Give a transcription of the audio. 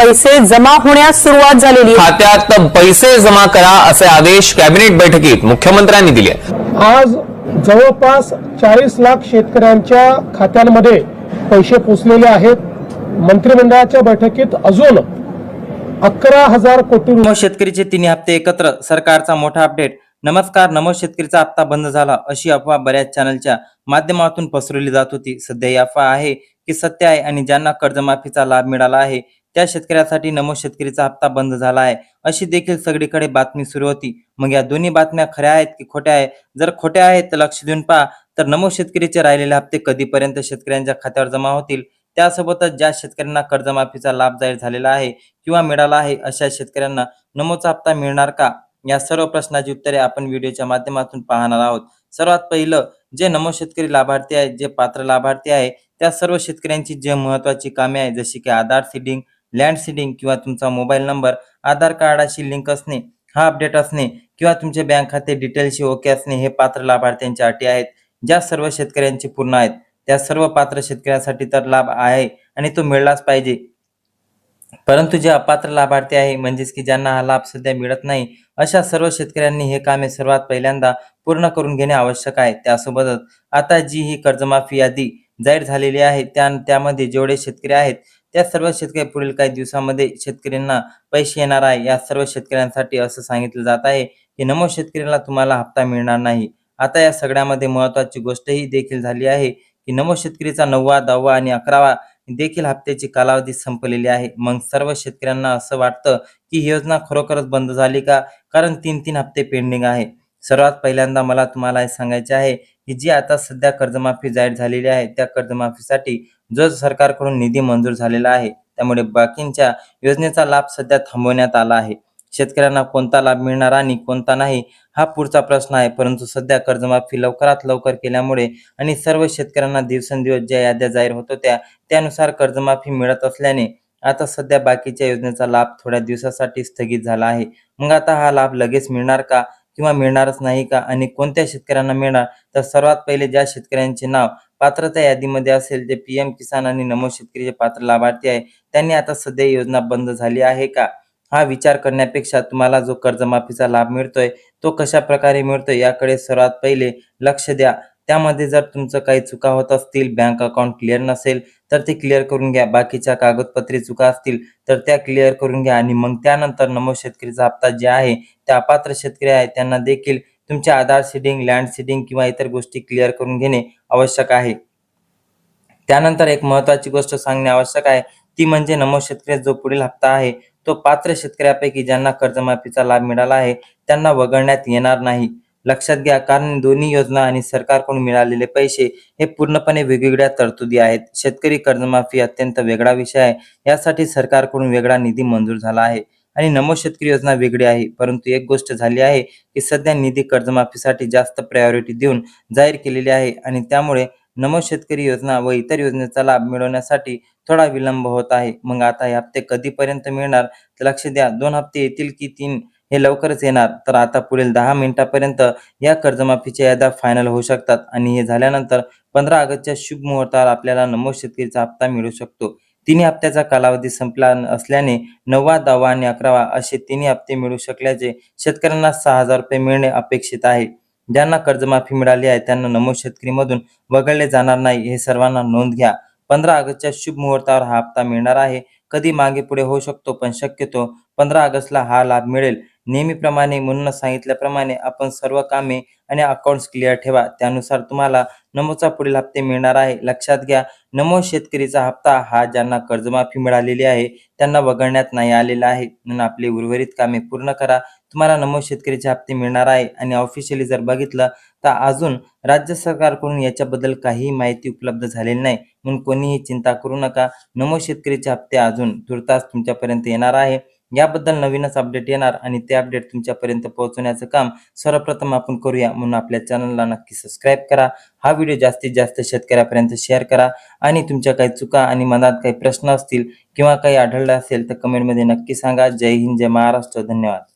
पैसे जमा होण्यास सुरुवात झालेली आहे। खात्यात पैसे जमा करा असे आदेश कॅबिनेट बैठकीत मुख्यमंत्र्यांनी दिले। आज जवळपास 40 लाख शेतकऱ्यांच्या खात्यांमध्ये पैसे पोचलेले आहेत। मंत्रिमंडळाच्या बैठकीत अजून 11,000 कोटी नमो शेतकरीचे 3 हप्ते एकत्र, सरकारचा मोठा अपडेट। नमस्कार, नमो शेतकरीचा हप्ता बंद झाला अशी अफवा बऱ्याच चॅनलच्या माध्यमातून पसरवली जात होती। सध्या ही अफवा आहे की सत्य आहे आणि ज्यांना कर्जमाफीचा लाभ मिळाला आहे त्या शेतकऱ्यासाठी नमो शेतकरीचा हप्ता बंद झाला आहे अशी देखील सगळीकडे बातमी सुरू होती। मग या दोन्ही बातम्या खऱ्या आहेत की खोट्या आहेत? जर खोट्या आहेत तर लक्ष देऊन पहा। तर नमो शेतकरीचे राहिलेले हप्ते कधीपर्यंत शेतकऱ्यांच्या खात्यावर जमा होतील, त्यासोबतच ज्या शेतकऱ्यांना कर्जमाफीचा लाभ जाहीर झालेला आहे किंवा मिळाला आहे अशा शेतकऱ्यांना नमोचा हप्ता मिळणार का, या सर्व प्रश्नाची उत्तरे आपण व्हिडिओच्या माध्यमातून पाहणार आहोत। सर्वात पहिलं, जे नमो शेतकरी लाभार्थी आहेत, जे पात्र लाभार्थी आहे त्या सर्व शेतकऱ्यांची जे महत्त्वाची कामे आहेत जशी की आधार सीडिंग, लँड सीडिंग किंवा तुमचा मोबाईल नंबर आधार कार्डाशी लिंक असणे, हा अपडेट असणे किंवा तुमचे बँक खाते डिटेल्सशी ओके असणे हे पात्र लाभार्थ्यांच्या अटी आहेत, ज्या सर्व शेतकऱ्यांची पूर्ण आहेत। त्या सर्व पात्र शेतकऱ्यांसाठी तर लाभ आहे आणि तो मिळालाच पाहिजे। परंतु जे अपात्र लाभार्थी आहे म्हणजेच की ज्यांना हा लाभ सध्या मिळत नाही अशा सर्व शेतकऱ्यांनी हे कामे सर्वात पहिल्यांदा पूर्ण करून घेणे आवश्यक आहे। त्यासोबतच आता जी ही कर्जमाफी यादी जाहीर झालेली आहे त्यामध्ये जेवढे शेतकरी आहेत त्या सर्व शेतकरी पुढील काही दिवसांमध्ये शेतकऱ्यांना पैसे येणार आहे। या सर्व शेतकऱ्यांसाठी असं सांगितलं जात आहे की नमो शेतकऱ्याला तुम्हाला हप्ता मिळणार नाही। आता या सगळ्यामध्ये महत्त्वाची गोष्ट ही देखील झाली आहे की नमो शेतकरीचा 9वा, 10वा आणि 11वा देखील हप्त्याची कालावधी संपलेली आहे। मग सर्व शेतकऱ्यांना असं वाटतं की ही योजना खरोखरच बंद झाली का, कारण 3 हप्ते पेंडिंग आहे। सर्वात पहिल्यांदा मला तुम्हाला हे सांगायचे आहे की जी आता सध्या कर्जमाफी जाहीर झालेली आहे त्या कर्जमाफीसाठी जो सरकारकडून निधी मंजूर झालेला आहे त्यामुळे बाकींच्या योजनेचा लाभ सध्या थांबवण्यात आला आहे। शेतकऱ्यांना कोणता लाभ मिळणार आणि कोणता नाही हा पुढचा प्रश्न आहे, परंतु सध्या कर्जमाफी लवकरात लवकर केल्यामुळे आणि सर्व शेतकऱ्यांना दिवसेंदिवस ज्या याद्या जाहीर होत होत्या त्यानुसार कर्जमाफी मिळत असल्याने आता सध्या बाकीच्या योजनेचा लाभ थोड्या दिवसासाठी स्थगित झाला आहे। मग आता हा लाभ लगेच मिळणार का किंवा मिळणारच नाही का आणि कोणत्या शेतकऱ्यांना मिळणार? तर सर्वात पहिले ज्या शेतकऱ्यांचे नाव पात्रता यादीमध्ये असेल, जे PM किसान आणि नमो शेतकरीचे पात्र लाभार्थी आहे त्यांनी आता सध्या योजना बंद झाली आहे का हा विचार करण्यापेक्षा तुम्हाला जो कर्जमाफीचा लाभ मिळतोय तो कशा प्रकारे मिळतोय याकडे सर्वात पहिले लक्ष द्या। त्यामध्ये जर तुमचं काही चुका होत असतील, बँक अकाउंट क्लिअर नसेल तर ते क्लिअर करून घ्या, बाकीच्या कागदपत्री चुका असतील तर त्या क्लिअर करून घ्या आणि मग त्यानंतर नमो शेतकरीचा हप्ता जे आहे त्या अपात्र शेतकरी आहे त्यांना देखील तुमचे आधार सीडिंग, लँड सीडिंग किंवा इतर गोष्टी क्लिअर करून घेणे आवश्यक आहे। त्यानंतर एक महत्त्वाची गोष्ट सांगणे आवश्यक आहे ती म्हणजे नमो शेतकरी जो पुढील हप्ता आहे तो पात्र शेतकऱ्यापैकी ज्यांना कर्जमाफीचा लाभ मिळाला आहे त्यांना वगळण्यात येणार नाही। लक्षात घ्या, कारण दोन्ही योजना आणि सरकारकडून मिळालेले पैसे हे पूर्णपणे वेगवेगळ्या तरतुदी आहेत। शेतकरी कर्जमाफी अत्यंत वेगळा विषय आहे, यासाठी सरकारकडून वेगळा निधी मंजूर झाला आहे आणि नमो शेतकरी योजना वेगळी आहे। परंतु एक गोष्ट झाली आहे की सध्या निधी कर्जमाफीसाठी जास्त प्रायोरिटी देऊन जाहीर केलेली आहे आणि त्यामुळे नमो शेतकरी योजना व इतर योजनेचा लाभ मिळवण्यासाठी थोडा विलंब होत आहे। मग आता हे हप्ते कधीपर्यंत मिळणार तर लक्ष द्या, 2 हप्ते येतील की 3 हे लवकरच येणार। तर आता पुढील 10 मिनिटापर्यंत या कर्जमाफीच्या याद्या फायनल होऊ शकतात आणि हे झाल्यानंतर 15 ऑगस्टच्या शुभ मुहूर्तावर आपल्याला नमो शेतकरीचा हप्ता मिळू शकतो। 3 हप्त्याचा कालावधी संपला असल्याने 9वा, 10वा आणि 11वा असे 3 हप्ते मिळू शकल्याचे शेतकऱ्यांना 6,000 रुपये मिळणे अपेक्षित आहे। ज्यांना कर्जमाफी मिळाली आहे त्यांना नमो शेतकरीमधून वगळले जाणार नाही, हे सर्वांना नोंद घ्या। 15 ऑगस्टच्या शुभ मुहूर्तावर हा हप्ता मिळणार आहे। कधी मागे पुढे होऊ शकतो पण शक्यतो 15 ऑगस्टला हा लाभ मिळेल। नेहमीप्रमाणे म्हणून सांगितल्याप्रमाणे आपण सर्व कामे आणि अकाउंट्स क्लिअर ठेवा, त्यानुसार तुम्हाला नमोचा पुढील हप्ते मिळणार आहे। लक्षात घ्या, नमो शेतकरीचा हप्ता हा ज्यांना कर्जमाफी मिळालेली आहे त्यांना वगळण्यात नाही आलेला आहे, म्हणून आपली उर्वरित कामे पूर्ण करा, तुम्हाला नमो शेतकरीचे हप्ते मिळणार आहे। आणि ऑफिशियली जर बघितलं तर अजून राज्य सरकारकडून याच्याबद्दल काहीही माहिती उपलब्ध झालेली नाही, म्हणून कोणीही चिंता करू नका। नमो शेतकरीचे हप्ते अजून तुर्तास तुमच्यापर्यंत येणार आहे। याबद्दल नवीनच अपडेट येणार आणि ते अपडेट तुमच्यापर्यंत पोहोचवण्याचं काम सर्वप्रथम आपण करूया, म्हणून आपल्या चॅनलला नक्की सबस्क्राईब करा, हा व्हिडिओ जास्तीत जास्त शेतकऱ्यापर्यंत शेअर करा आणि तुमच्या काही चुका आणि मनात काही प्रश्न असतील किंवा काही आढळलं असेल तर कमेंटमध्ये नक्की सांगा। जय हिंद, जय महाराष्ट्र, धन्यवाद।